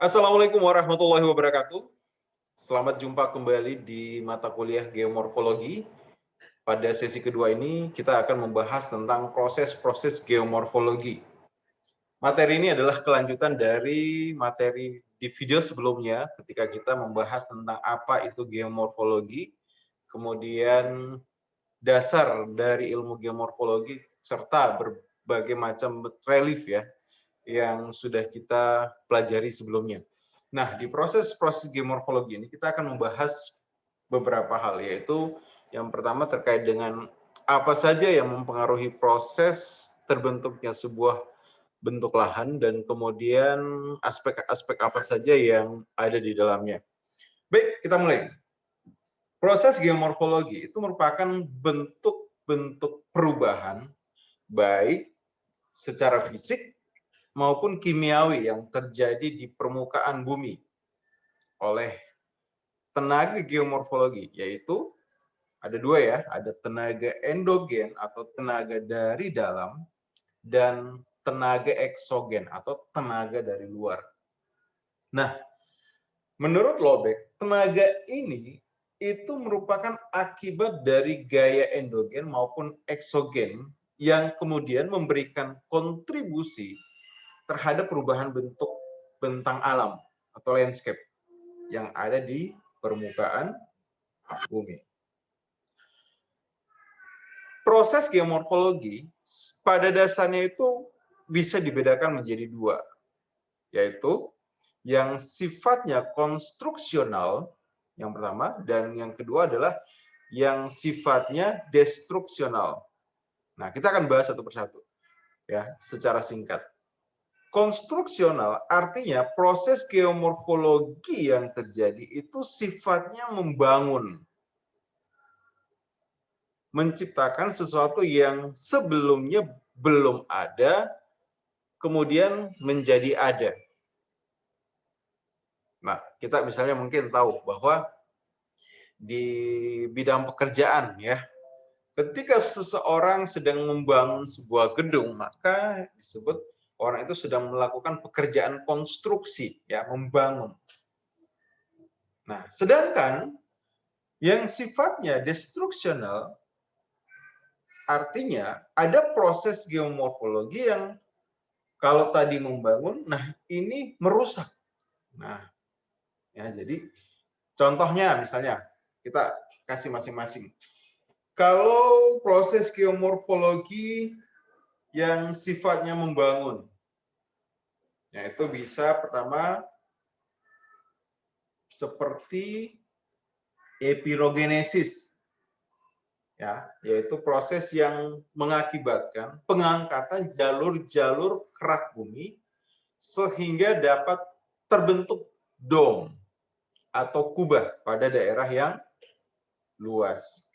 Assalamualaikum warahmatullahi wabarakatuh. Selamat jumpa kembali di mata kuliah Geomorfologi. Pada sesi kedua ini kita akan membahas tentang proses-proses geomorfologi. Materi ini adalah kelanjutan dari materi di video sebelumnya ketika kita membahas tentang apa itu geomorfologi, kemudian dasar dari ilmu geomorfologi serta berbagai macam relief ya yang sudah kita pelajari sebelumnya. Nah, di proses-proses geomorfologi ini kita akan membahas beberapa hal, yaitu yang pertama terkait dengan apa saja yang mempengaruhi proses terbentuknya sebuah bentuk lahan dan kemudian aspek-aspek apa saja yang ada di dalamnya. Baik, kita mulai. Proses geomorfologi itu merupakan bentuk-bentuk perubahan baik secara fisik maupun kimiawi yang terjadi di permukaan bumi oleh tenaga geomorfologi, yaitu ada dua ya, ada tenaga endogen atau tenaga dari dalam dan tenaga eksogen atau tenaga dari luar. Nah, menurut Lobeck, tenaga ini itu merupakan akibat dari gaya endogen maupun eksogen yang kemudian memberikan kontribusi terhadap perubahan bentuk bentang alam atau landscape yang ada di permukaan bumi. Proses geomorfologi pada dasarnya itu bisa dibedakan menjadi dua, yaitu yang sifatnya konstruksional yang pertama dan yang kedua adalah yang sifatnya destruksional. Nah, kita akan bahas satu persatu ya secara singkat. Konstruksional artinya proses geomorfologi yang terjadi itu sifatnya membangun, menciptakan sesuatu yang sebelumnya belum ada, kemudian menjadi ada. Nah, kita misalnya mungkin tahu bahwa di bidang pekerjaan ya, ketika seseorang sedang membangun sebuah gedung, maka disebut orang itu sedang melakukan pekerjaan konstruksi, ya, membangun. Nah, sedangkan yang sifatnya destruksional, artinya ada proses geomorfologi yang kalau tadi membangun, nah ini merusak. Nah, ya jadi contohnya misalnya kita kasih masing-masing. Kalau proses geomorfologi yang sifatnya membangun, yaitu bisa pertama seperti epirogenesis, ya, yaitu proses yang mengakibatkan pengangkatan jalur-jalur kerak bumi sehingga dapat terbentuk dom atau kubah pada daerah yang luas.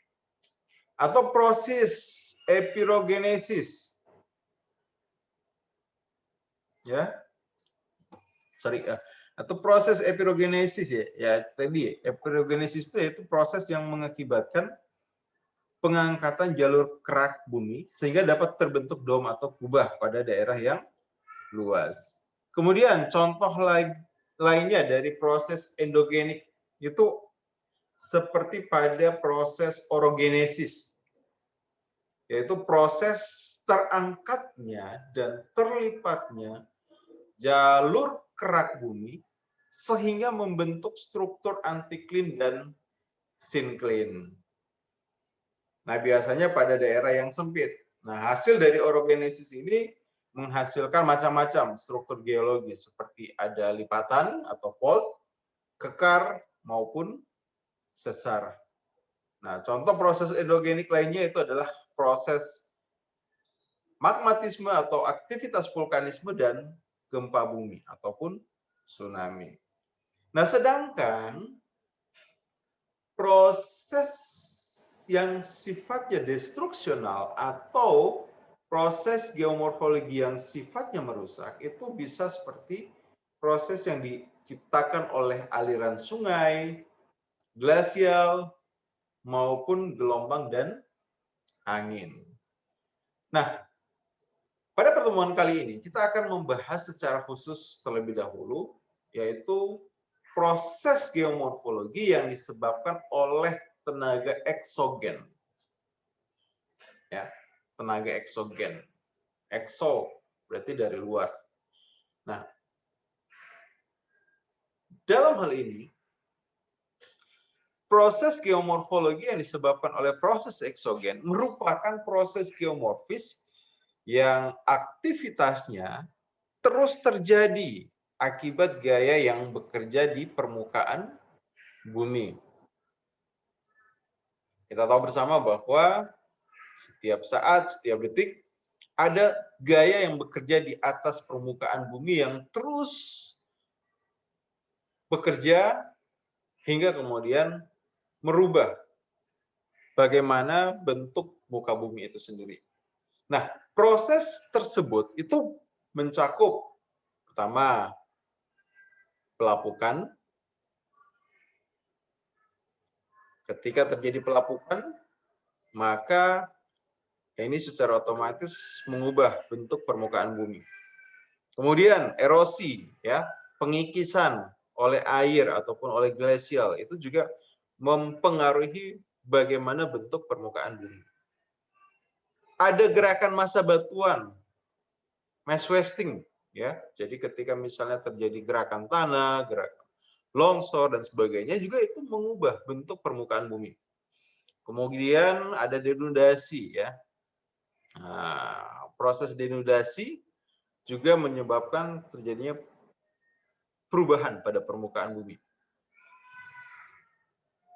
Atau proses epirogenesis, ya, atau proses epirogenesis ya tadi epirogenesis itu proses yang mengakibatkan pengangkatan jalur kerak bumi sehingga dapat terbentuk dom atau kubah pada daerah yang luas. Kemudian contoh lainnya dari proses endogenik itu seperti pada proses orogenesis, yaitu proses terangkatnya dan terlipatnya jalur kerak bumi sehingga membentuk struktur antiklin dan sinklin. Nah, biasanya pada daerah yang sempit. Nah, hasil dari orogenesis ini menghasilkan macam-macam struktur geologis seperti ada lipatan atau fault, kekar maupun sesar. Nah, contoh proses endogenik lainnya itu adalah proses magmatisme atau aktivitas vulkanisme dan gempa bumi ataupun tsunami. Nah, sedangkan proses yang sifatnya destruksional atau proses geomorfologi yang sifatnya merusak itu bisa seperti proses yang diciptakan oleh aliran sungai, glasial, maupun gelombang dan angin. Nah, pada pertemuan kali ini kita akan membahas secara khusus terlebih dahulu yaitu proses geomorfologi yang disebabkan oleh tenaga eksogen. Ya, tenaga eksogen. Ekso berarti dari luar. Nah, dalam hal ini, proses geomorfologi yang disebabkan oleh proses eksogen merupakan proses geomorfis yang aktivitasnya terus terjadi akibat gaya yang bekerja di permukaan bumi. Kita tahu bersama bahwa setiap saat, setiap detik, ada gaya yang bekerja di atas permukaan bumi yang terus bekerja hingga kemudian merubah bagaimana bentuk muka bumi itu sendiri. Nah, proses tersebut itu mencakup pertama pelapukan. Ketika terjadi pelapukan, maka ini secara otomatis mengubah bentuk permukaan bumi. Kemudian erosi, ya, pengikisan oleh air ataupun oleh glasial itu juga mempengaruhi bagaimana bentuk permukaan bumi. Ada gerakan massa batuan, mass wasting, ya. Jadi ketika misalnya terjadi gerakan tanah, gerakan longsor dan sebagainya, juga itu mengubah bentuk permukaan bumi. Kemudian ada denudasi, ya. Nah, proses denudasi juga menyebabkan terjadinya perubahan pada permukaan bumi.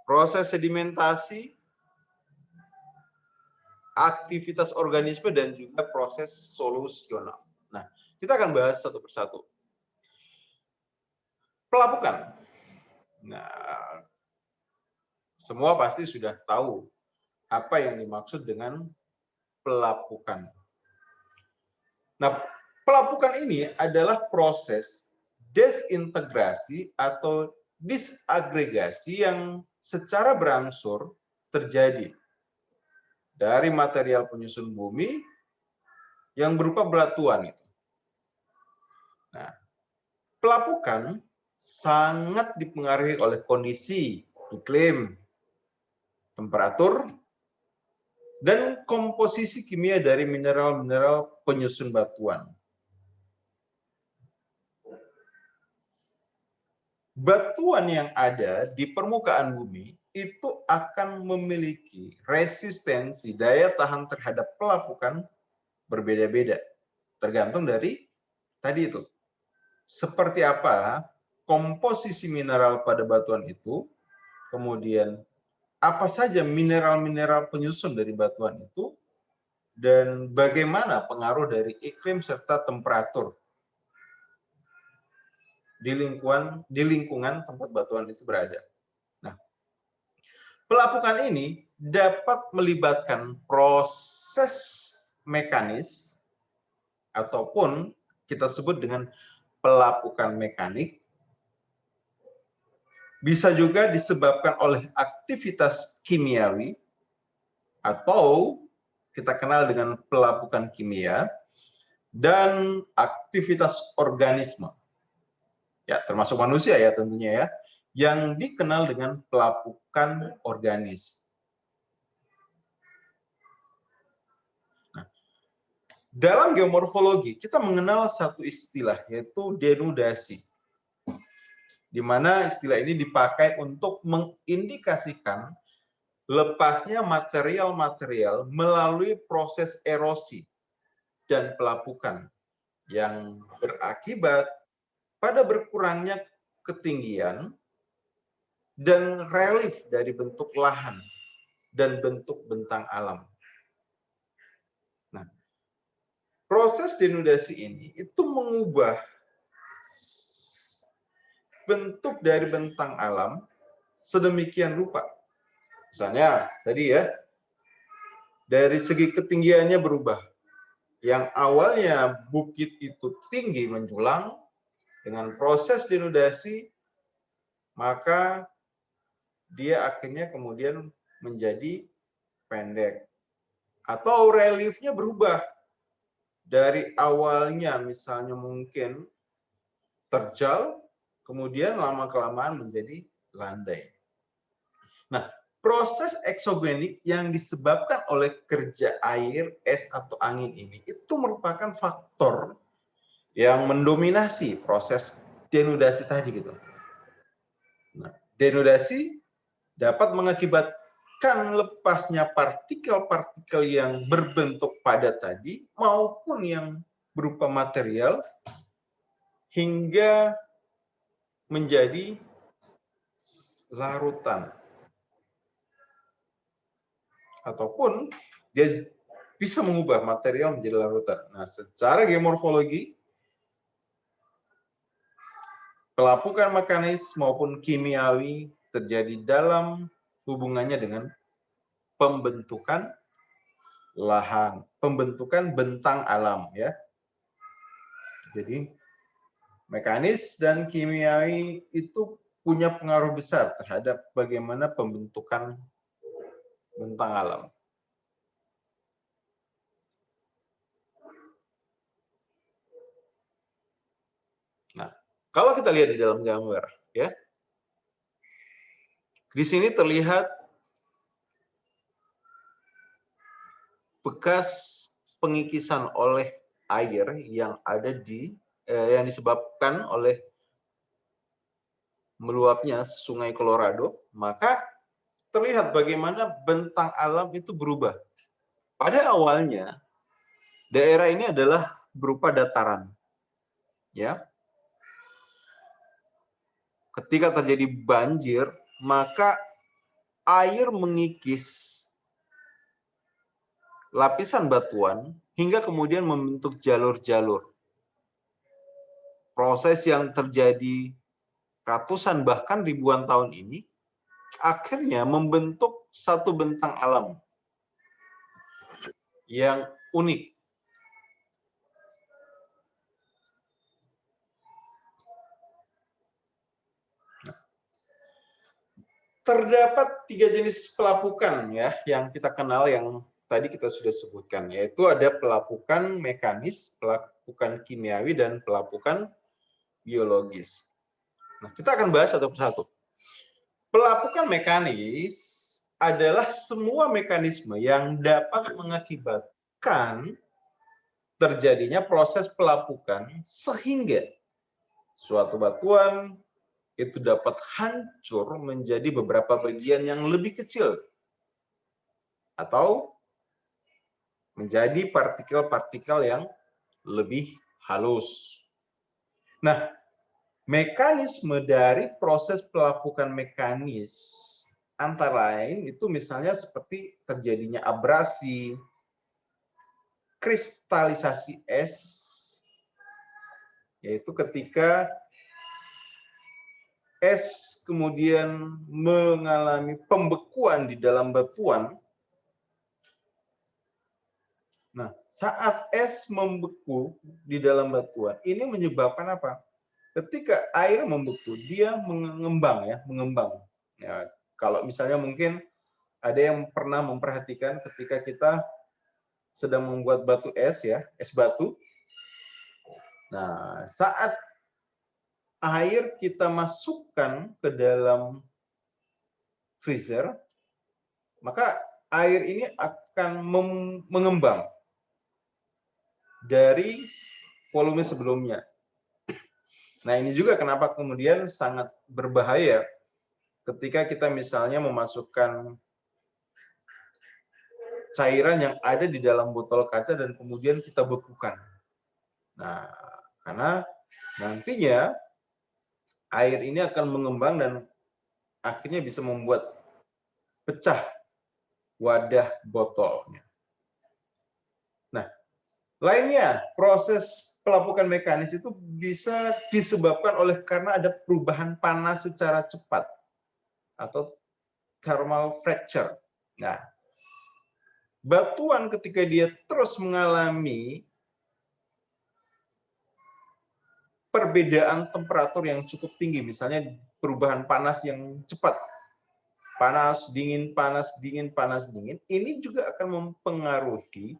Proses sedimentasi, aktivitas organisme, dan juga proses solusional. Nah, kita akan bahas satu persatu. Pelapukan. Nah, semua pasti sudah tahu apa yang dimaksud dengan pelapukan. Nah, pelapukan ini adalah proses desintegrasi atau disagregasi yang secara berangsur terjadi dari material penyusun bumi yang berupa batuan itu. Nah, pelapukan sangat dipengaruhi oleh kondisi iklim, temperatur, dan komposisi kimia dari mineral-mineral penyusun batuan. Batuan yang ada di permukaan bumi itu akan memiliki resistensi daya tahan terhadap pelapukan berbeda-beda, tergantung dari tadi itu. Seperti apa komposisi mineral pada batuan itu, kemudian apa saja mineral-mineral penyusun dari batuan itu, dan bagaimana pengaruh dari iklim serta temperatur di lingkungan tempat batuan itu berada. Nah, pelapukan ini dapat melibatkan proses mekanis ataupun kita sebut dengan pelapukan mekanik. Bisa juga disebabkan oleh aktivitas kimiawi atau kita kenal dengan pelapukan kimia, dan aktivitas organisme. Ya, termasuk manusia ya tentunya ya, yang dikenal dengan pelapukan organis. Nah, dalam geomorfologi kita mengenal satu istilah yaitu denudasi, di mana istilah ini dipakai untuk mengindikasikan lepasnya material-material melalui proses erosi dan pelapukan yang berakibat pada berkurangnya ketinggian dan relief dari bentuk lahan dan bentuk bentang alam. Nah, proses denudasi ini itu mengubah bentuk dari bentang alam sedemikian rupa. Misalnya tadi ya, dari segi ketinggiannya berubah. Yang awalnya bukit itu tinggi menjulang, dengan proses denudasi, maka dia akhirnya kemudian menjadi pendek. Atau reliefnya berubah. Dari awalnya misalnya mungkin terjal, kemudian lama-kelamaan menjadi landai. Nah, proses eksogenik yang disebabkan oleh kerja air, es, atau angin ini itu merupakan faktor yang mendominasi proses denudasi tadi gitu. Nah, denudasi dapat mengakibatkan lepasnya partikel-partikel yang berbentuk padat tadi maupun yang berupa material hingga menjadi larutan. Ataupun dia bisa mengubah material menjadi larutan. Nah, secara geomorfologi, pelapukan mekanis maupun kimiawi terjadi dalam hubungannya dengan pembentukan lahan, pembentukan bentang alam ya. Jadi mekanis dan kimiawi itu punya pengaruh besar terhadap bagaimana pembentukan bentang alam. Nah, kalau kita lihat di dalam gambar ya. Di sini terlihat bekas pengikisan oleh air yang ada di yang disebabkan oleh meluapnya Sungai Colorado, maka terlihat bagaimana bentang alam itu berubah. Pada awalnya daerah ini adalah berupa dataran. Ya. Ketika terjadi banjir, maka air mengikis lapisan batuan hingga kemudian membentuk jalur-jalur. Proses yang terjadi ratusan bahkan ribuan tahun ini akhirnya membentuk satu bentang alam yang unik. Terdapat 3 jenis pelapukan ya yang kita kenal yang tadi kita sudah sebutkan, yaitu ada pelapukan mekanis, pelapukan kimiawi, dan pelapukan biologis. Nah, kita akan bahas satu persatu. Pelapukan mekanis adalah semua mekanisme yang dapat mengakibatkan terjadinya proses pelapukan sehingga suatu batuan itu dapat hancur menjadi beberapa bagian yang lebih kecil atau menjadi partikel-partikel yang lebih halus. Nah, mekanisme dari proses pelapukan mekanis antara lain itu misalnya seperti terjadinya abrasi, kristalisasi es, yaitu ketika es kemudian mengalami pembekuan di dalam batuan. Nah, saat es membeku di dalam batuan, ini menyebabkan apa? Ketika air membeku, dia mengembang ya, mengembang. Ya, kalau misalnya mungkin ada yang pernah memperhatikan ketika kita sedang membuat batu es ya, es batu. Nah, saat air kita masukkan ke dalam freezer, maka air ini akan mengembang dari volume sebelumnya. Nah, ini juga kenapa kemudian sangat berbahaya ketika kita misalnya memasukkan cairan yang ada di dalam botol kaca dan kemudian kita bekukan. Nah, karena nantinya air ini akan mengembang dan akhirnya bisa membuat pecah wadah botolnya. Nah, lainnya, proses pelapukan mekanis itu bisa disebabkan oleh karena ada perubahan panas secara cepat atau thermal fracture. Nah, batuan ketika dia terus mengalami perbedaan temperatur yang cukup tinggi, misalnya perubahan panas yang cepat, panas, dingin, panas, dingin, panas, dingin, ini juga akan mempengaruhi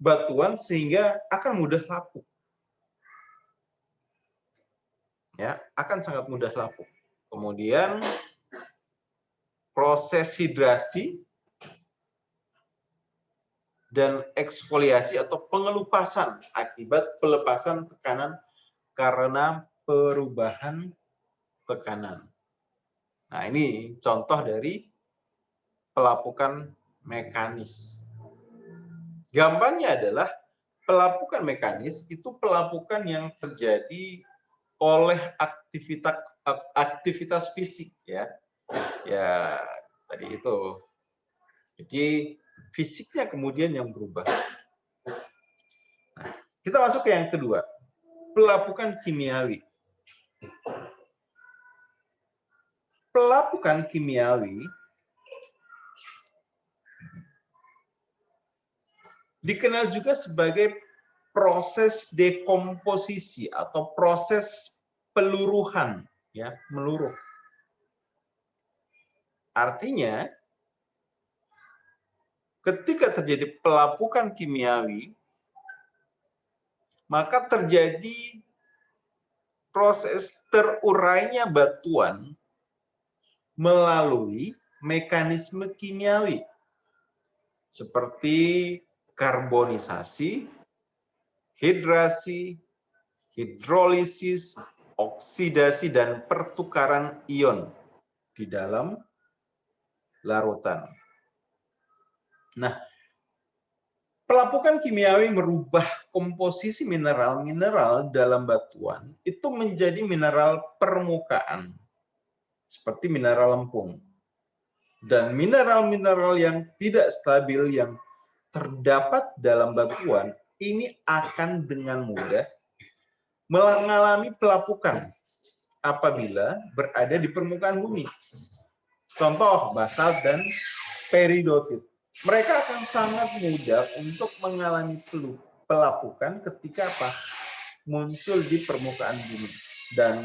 batuan sehingga akan mudah lapuk. ya, akan sangat mudah lapuk. Kemudian proses hidrasi dan eksfoliasi atau pengelupasan akibat pelepasan tekanan karena perubahan tekanan. Nah, ini contoh dari pelapukan mekanis. Gampangnya adalah pelapukan mekanis itu pelapukan yang terjadi oleh aktivitas fisik, ya. Ya, tadi itu. Jadi fisiknya kemudian yang berubah. Nah, kita masuk ke yang kedua, pelapukan kimiawi. Pelapukan kimiawi dikenal juga sebagai proses dekomposisi atau proses peluruhan, ya, meluruh. Artinya, ketika terjadi pelapukan kimiawi, maka terjadi proses terurainya batuan melalui mekanisme kimiawi seperti karbonisasi, hidrasi, hidrolisis, oksidasi, dan pertukaran ion di dalam larutan. Nah, pelapukan kimiawi merubah komposisi mineral-mineral dalam batuan itu menjadi mineral permukaan, seperti mineral lempung. Dan mineral-mineral yang tidak stabil yang terdapat dalam batuan ini akan dengan mudah mengalami pelapukan apabila berada di permukaan bumi. Contoh, basalt dan peridotit. Mereka akan sangat mudah untuk mengalami pelapukan ketika muncul di permukaan bumi. Dan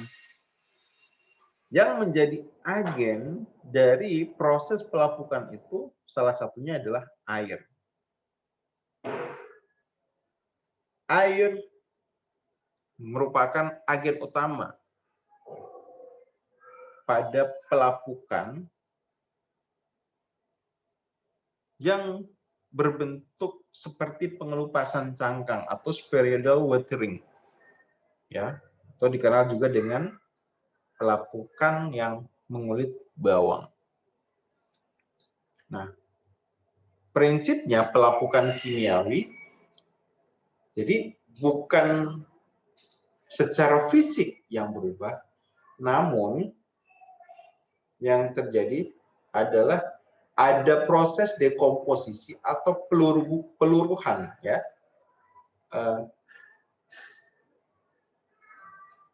yang menjadi agen dari proses pelapukan itu salah satunya adalah air. Air merupakan agen utama pada pelapukan yang berbentuk seperti pengelupasan cangkang atau spheroidal weathering, ya, atau dikenal juga dengan pelapukan yang mengulit bawang. Nah, prinsipnya pelapukan kimiawi, jadi bukan secara fisik yang berubah, namun yang terjadi adalah ada proses dekomposisi atau peluruhan, ya,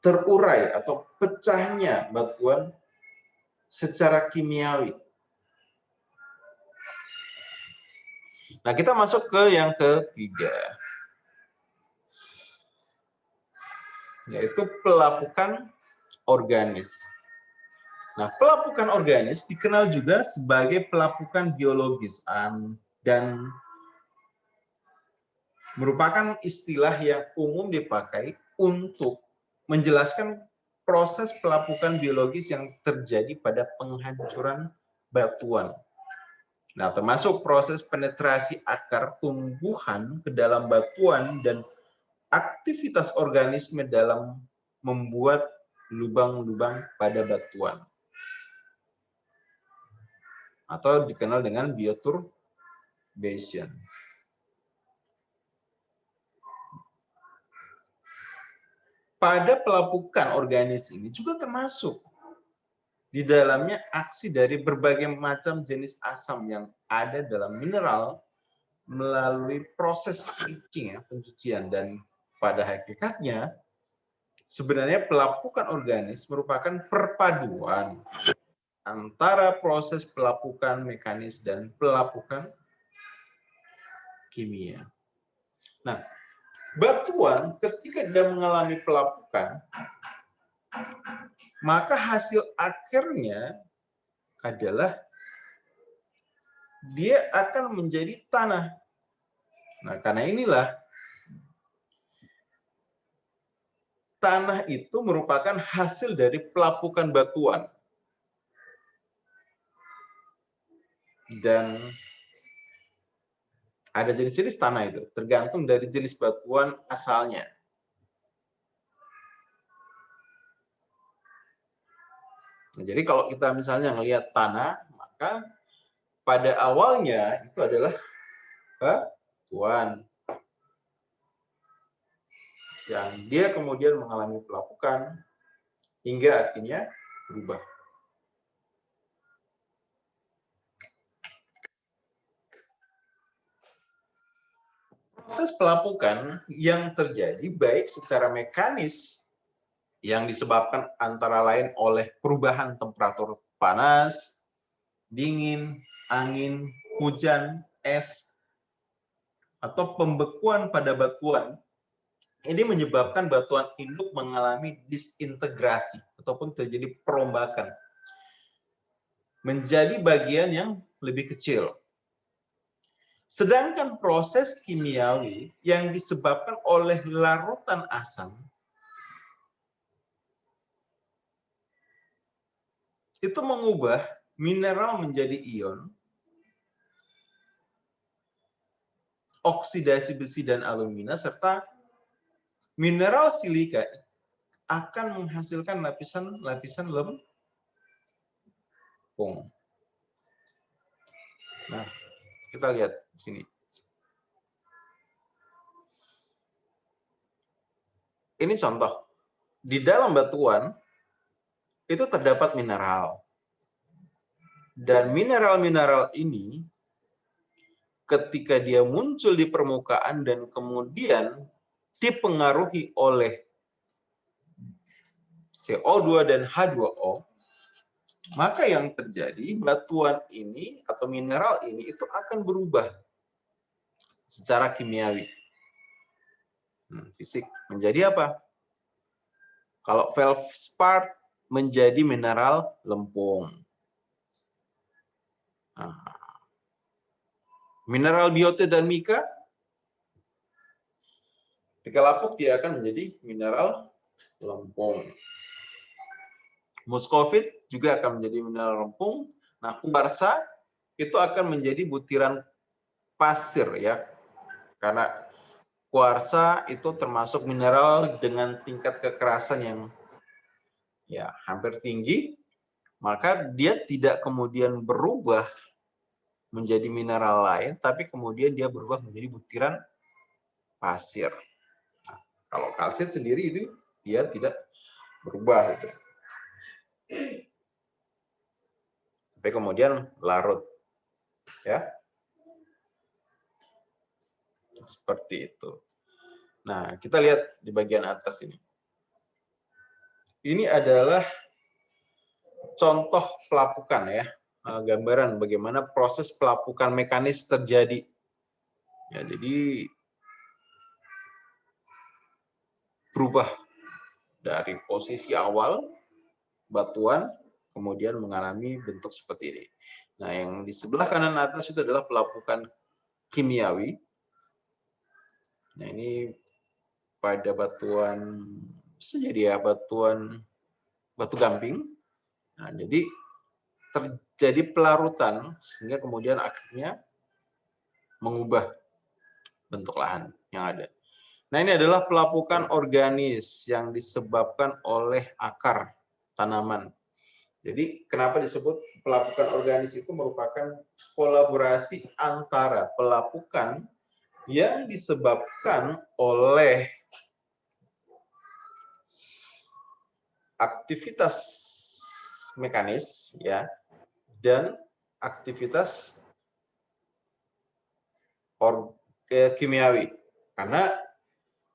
terurai atau pecahnya batuan secara kimiawi. Nah, kita masuk ke yang ketiga, yaitu pelapukan organis. Nah, pelapukan organis dikenal juga sebagai pelapukan biologis dan merupakan istilah yang umum dipakai untuk menjelaskan proses pelapukan biologis yang terjadi pada penghancuran batuan. Nah, termasuk proses penetrasi akar tumbuhan ke dalam batuan dan aktivitas organisme dalam membuat lubang-lubang pada batuan, atau dikenal dengan bioturbation. Pada pelapukan organis ini juga termasuk di dalamnya aksi dari berbagai macam jenis asam yang ada dalam mineral melalui proses leaching, ya, pencucian. Dan pada hakikatnya sebenarnya pelapukan organis merupakan perpaduan antara proses pelapukan mekanis dan pelapukan kimia. Nah, batuan ketika dia mengalami pelapukan, maka hasil akhirnya adalah dia akan menjadi tanah. Nah, karena inilah tanah itu merupakan hasil dari pelapukan batuan. Dan ada jenis-jenis tanah itu, tergantung dari jenis batuan asalnya. Nah, jadi kalau kita misalnya melihat tanah, maka pada awalnya itu adalah batuan yang dia kemudian mengalami pelapukan hingga akhirnya berubah. Proses pelapukan yang terjadi baik secara mekanis yang disebabkan antara lain oleh perubahan temperatur panas, dingin, angin, hujan, es, atau pembekuan pada batuan, ini menyebabkan batuan induk mengalami disintegrasi ataupun terjadi perombakan menjadi bagian yang lebih kecil. Sedangkan proses kimiawi yang disebabkan oleh larutan asam itu mengubah mineral menjadi ion, oksidasi besi dan alumina, serta mineral silika akan menghasilkan lapisan-lapisan lempung. Nah, kita lihat di sini. Ini contoh. Di dalam batuan itu terdapat mineral. Dan mineral-mineral ini ketika dia muncul di permukaan dan kemudian dipengaruhi oleh CO2 dan H2O, maka yang terjadi batuan ini atau mineral ini itu akan berubah secara kimiawi. Fisik menjadi apa? Kalau feldspar menjadi mineral lempung. Mineral biota dan mika, ketika lapuk dia akan menjadi mineral lempung. Muskovit juga akan menjadi mineral lempung. Nah, kuarsa itu akan menjadi butiran pasir ya. Karena kuarsa itu termasuk mineral dengan tingkat kekerasan yang ya hampir tinggi, maka dia tidak kemudian berubah menjadi mineral lain, tapi kemudian dia berubah menjadi butiran pasir. Nah, kalau kalsit sendiri itu dia tidak berubah itu. Tapi kemudian larut. Ya. Seperti itu. Nah, kita lihat di bagian atas ini. Ini adalah contoh pelapukan ya. Gambaran bagaimana proses pelapukan mekanis terjadi. Ya, jadi berubah dari posisi awal batuan kemudian mengalami bentuk seperti ini. Nah, yang di sebelah kanan atas itu adalah pelapukan kimiawi. Nah, ini pada batuan bisa jadi ya batuan batu gamping. Nah, jadi terjadi pelarutan sehingga kemudian akhirnya mengubah bentuk lahan yang ada. Nah, ini adalah pelapukan organis yang disebabkan oleh akar tanaman. Jadi, kenapa disebut pelapukan organis itu merupakan kolaborasi antara pelapukan yang disebabkan oleh aktivitas mekanis ya dan aktivitas kimiawi. Karena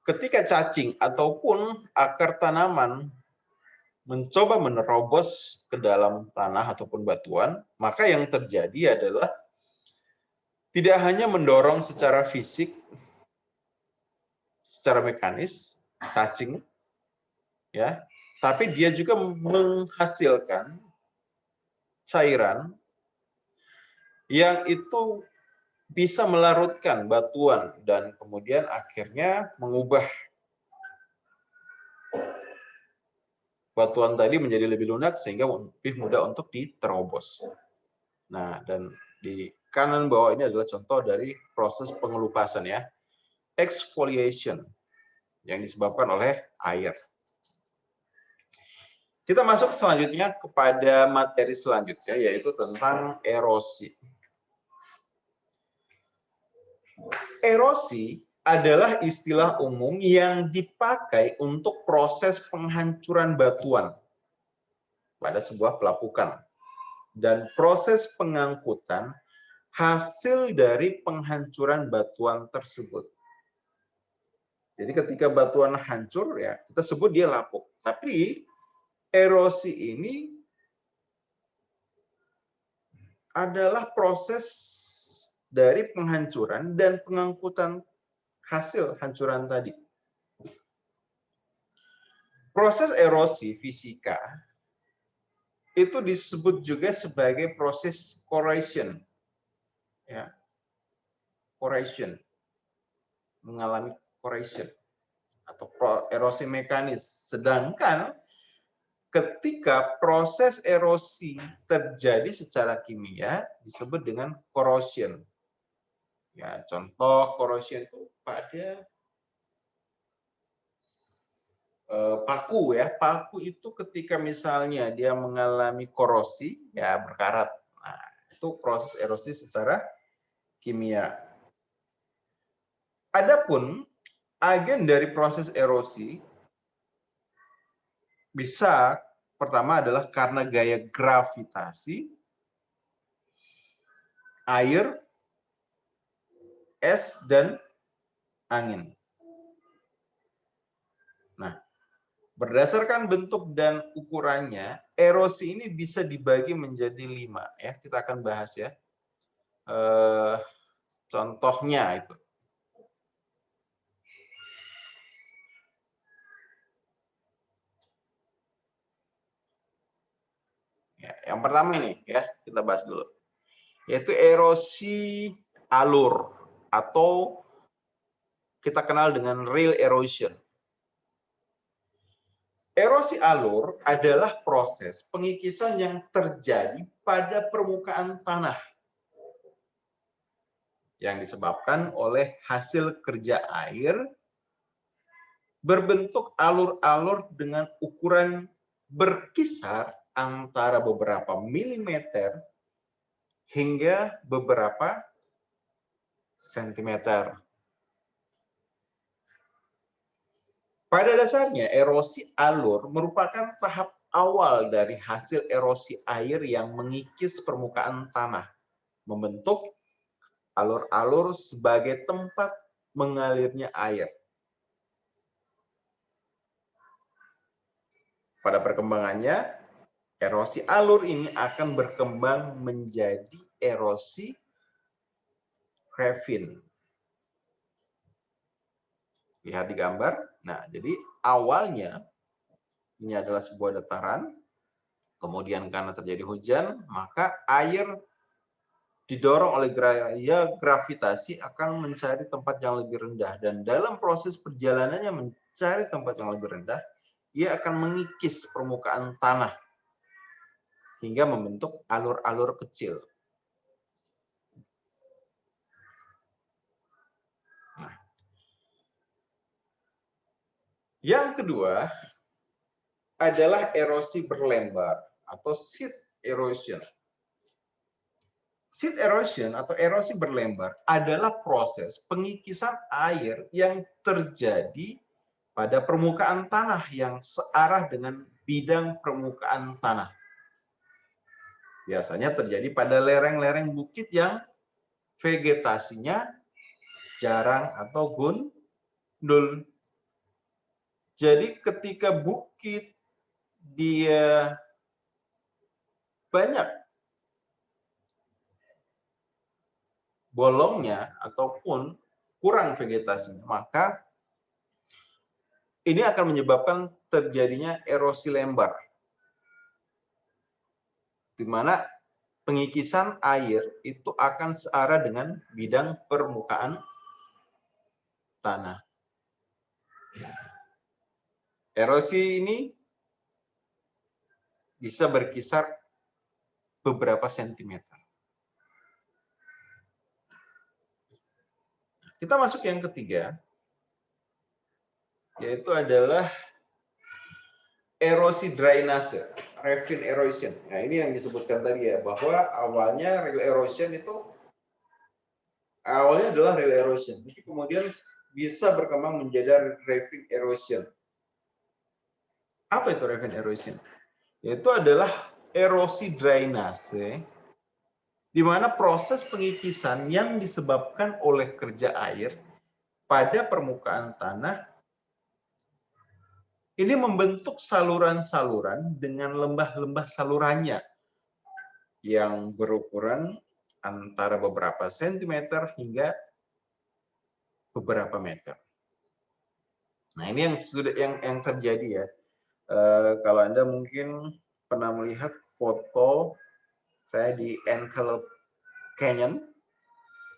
ketika cacing ataupun akar tanaman mencoba menerobos ke dalam tanah ataupun batuan, maka yang terjadi adalah tidak hanya mendorong secara fisik, secara mekanis, cacing, ya, tapi dia juga menghasilkan cairan yang itu bisa melarutkan batuan dan kemudian akhirnya mengubah batuan tadi menjadi lebih lunak sehingga lebih mudah untuk diterobos. Nah, dan di kanan bawah ini adalah contoh dari proses pengelupasan ya. Exfoliation yang disebabkan oleh air. Kita masuk selanjutnya kepada materi selanjutnya, yaitu tentang erosi. Erosi adalah istilah umum yang dipakai untuk proses penghancuran batuan pada sebuah pelapukan dan proses pengangkutan hasil dari penghancuran batuan tersebut. Jadi ketika batuan hancur, ya kita sebut dia lapuk. Tapi erosi ini adalah proses dari penghancuran dan pengangkutan hasil hancuran tadi. Proses erosi fisika itu disebut juga sebagai proses corrosion. Ya. Corrosion. Mengalami corrosion atau erosi mekanis. Sedangkan ketika proses erosi terjadi secara kimia disebut dengan corrosion. Ya, contoh corrosion itu pada paku ya. Paku itu ketika misalnya dia mengalami korosi ya berkarat. Nah, itu proses erosi secara kimia. Adapun agen dari proses erosi bisa pertama adalah karena gaya gravitasi, air, es, dan angin. Nah, berdasarkan bentuk dan ukurannya, erosi ini bisa dibagi menjadi 5. Ya, kita akan bahas ya. Contohnya itu. Ya, yang pertama ini ya, kita bahas dulu. Yaitu erosi alur atau kita kenal dengan real erosion. Erosi alur adalah proses pengikisan yang terjadi pada permukaan tanah yang disebabkan oleh hasil kerja air berbentuk alur-alur dengan ukuran berkisar antara beberapa milimeter hingga beberapa sentimeter. Pada dasarnya, erosi alur merupakan tahap awal dari hasil erosi air yang mengikis permukaan tanah, membentuk alur-alur sebagai tempat mengalirnya air. Pada perkembangannya, erosi alur ini akan berkembang menjadi erosi ravine. Lihat di gambar. Nah, jadi awalnya ini adalah sebuah dataran, kemudian karena terjadi hujan, maka air didorong oleh gaya gravitasi akan mencari tempat yang lebih rendah. Dan dalam proses perjalanannya mencari tempat yang lebih rendah, ia akan mengikis permukaan tanah hingga membentuk alur-alur kecil. Nah, yang kedua adalah erosi berlembar atau sheet erosion. Sheet erosion atau erosi berlembar adalah proses pengikisan air yang terjadi pada permukaan tanah yang searah dengan bidang permukaan tanah. Biasanya terjadi pada lereng-lereng bukit yang vegetasinya jarang atau gundul. Jadi ketika bukit dia banyak bolongnya ataupun kurang vegetasinya, maka ini akan menyebabkan terjadinya erosi lembar, di mana pengikisan air itu akan searah dengan bidang permukaan tanah. Erosi ini bisa berkisar beberapa sentimeter. Kita masuk yang ketiga, yaitu adalah erosi drainase, ravine erosion. Nah, ini yang disebutkan tadi ya, bahwa awalnya real erosion itu adalah real erosion, tapi kemudian bisa berkembang menjadi ravine erosion. Apa itu ravine erosion? Yaitu adalah erosi drainase, di mana proses pengikisan yang disebabkan oleh kerja air pada permukaan tanah ini membentuk saluran-saluran dengan lembah-lembah salurannya yang berukuran antara beberapa sentimeter hingga beberapa meter. Nah, ini yang terjadi ya. Kalau Anda mungkin pernah melihat foto saya di Antelope Canyon,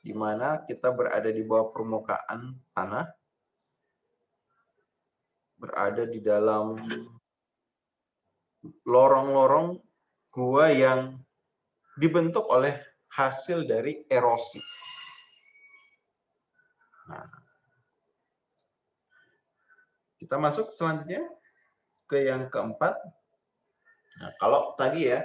di mana kita berada di bawah permukaan tanah, berada di dalam lorong-lorong gua yang dibentuk oleh hasil dari erosi. Nah, kita masuk selanjutnya ke yang keempat. Nah, kalau tadi ya,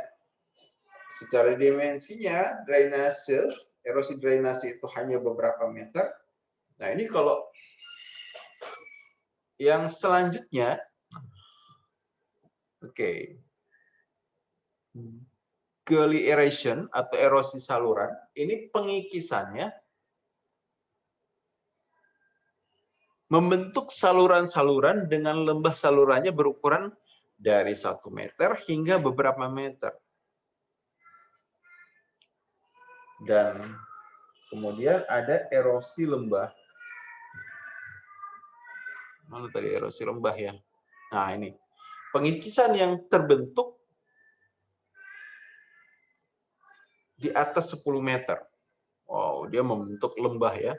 secara dimensinya drainase, erosi drainase itu hanya beberapa meter. Nah, ini kalau yang selanjutnya, oke, gully erosion atau erosi saluran, ini pengikisannya membentuk saluran-saluran dengan lembah salurannya berukuran dari 1 meter hingga beberapa meter. Dan kemudian ada erosi lembah. Mana tadi erosi lembah ya? Nah, ini. Pengikisan yang terbentuk di atas 10 meter. Wow, dia membentuk lembah ya.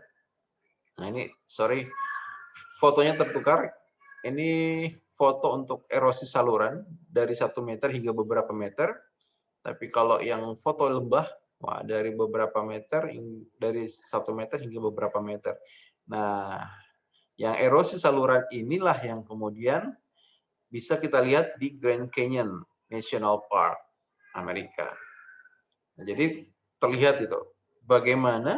Nah, ini, sorry, fotonya tertukar. Ini foto untuk erosi saluran dari 1 meter hingga beberapa meter. Tapi kalau yang foto lembah, wah, dari beberapa meter, dari 1 meter hingga beberapa meter. Nah, yang erosi saluran inilah yang kemudian bisa kita lihat di Grand Canyon National Park, Amerika. Nah, jadi terlihat itu bagaimana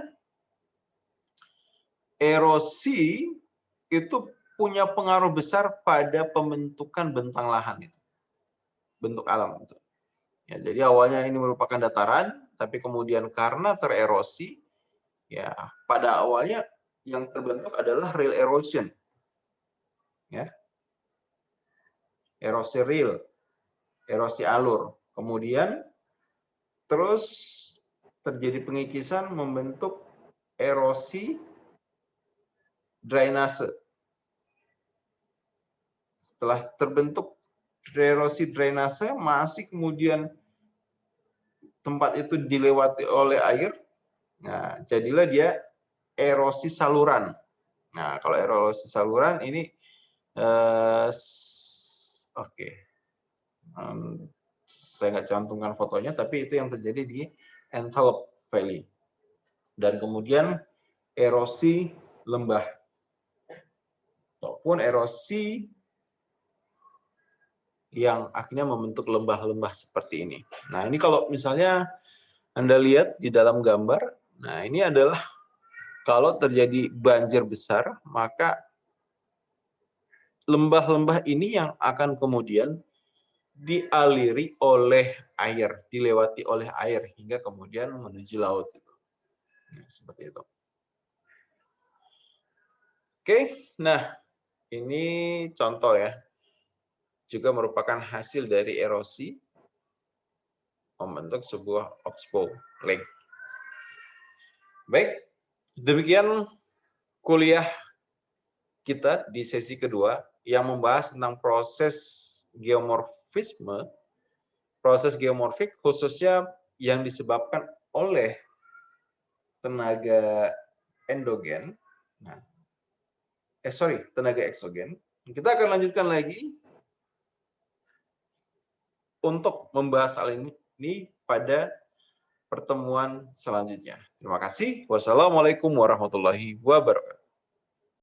erosi itu punya pengaruh besar pada pembentukan bentang lahan itu, bentuk alam itu. Ya, jadi awalnya ini merupakan dataran, tapi kemudian karena tererosi, ya pada awalnya yang terbentuk adalah real erosion, ya, erosi real, erosi alur. Kemudian terus terjadi pengikisan membentuk erosi drainase. Setelah terbentuk erosi drainase, masih kemudian tempat itu dilewati oleh air, nah jadilah dia erosi saluran. Nah, kalau erosi saluran ini oke. Saya nggak cantumkan fotonya, tapi itu yang terjadi di Antelope Valley. Dan kemudian erosi lembah ataupun erosi yang akhirnya membentuk lembah-lembah seperti ini. Nah, ini kalau misalnya Anda lihat di dalam gambar, nah ini adalah kalau terjadi banjir besar, maka lembah-lembah ini yang akan kemudian dialiri oleh air, dilewati oleh air hingga kemudian menuju laut itu. Nah, seperti itu. Oke, nah ini contoh ya. Juga merupakan hasil dari erosi membentuk sebuah oxbow lake. Baik, demikian kuliah kita di sesi kedua yang membahas tentang proses geomorfisme, proses geomorfik khususnya yang disebabkan oleh tenaga endogen, tenaga eksogen. Kita akan lanjutkan lagi untuk membahas hal ini pada pertemuan selanjutnya. Terima kasih. Wassalamualaikum warahmatullahi wabarakatuh.